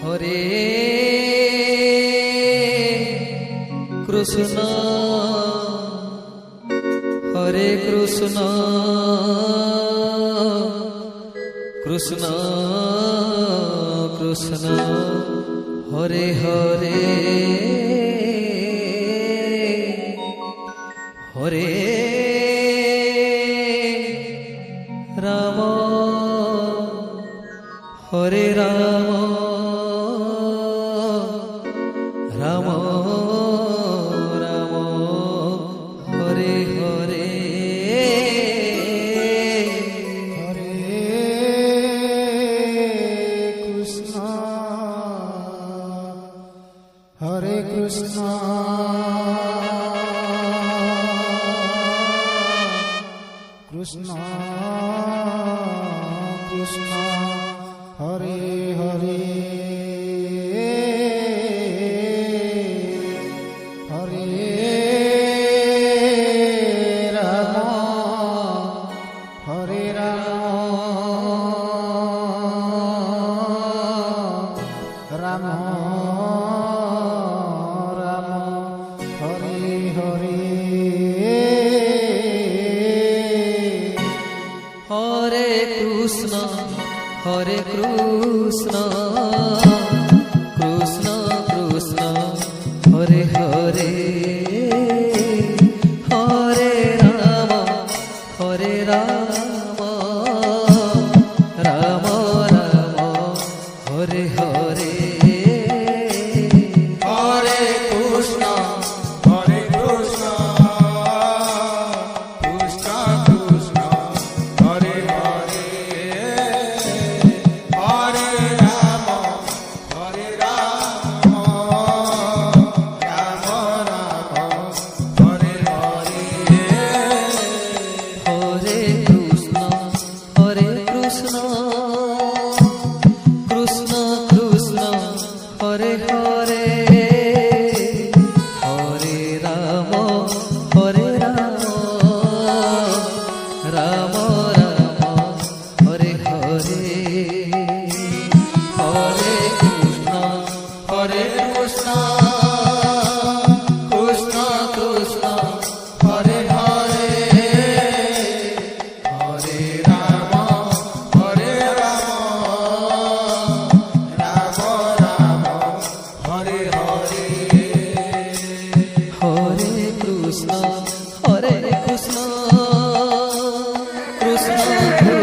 Hare Krishna Hare Krishna Krishna Krishna Hare Hare Hare Ram Hare Ram Ram Ram Hare Hare Hare Krishna Hare Krishna Krishna Krishna Hare Hare Hare Ram Hare Ram Ram Ram Hare Hare Hare Krishna Hare Krishna Krishna Krishna Hare Hare Hare Ram Hare Ram Ram Ram Hare Hare Hare Krishna Hare Krishna Krishna Krishna Hare Hare Hare Ram Ram Ram Hare Hare Hare Krishna Hare Krishna Krishna Krishna Hare Hare Hare Ram Ram Ram Hare Hare Hare Krishna Hare Krishna Krishna Krishna Hare Hare Hare Ram Ram Ram Hare Hare Hare Krishna Krishna Krishna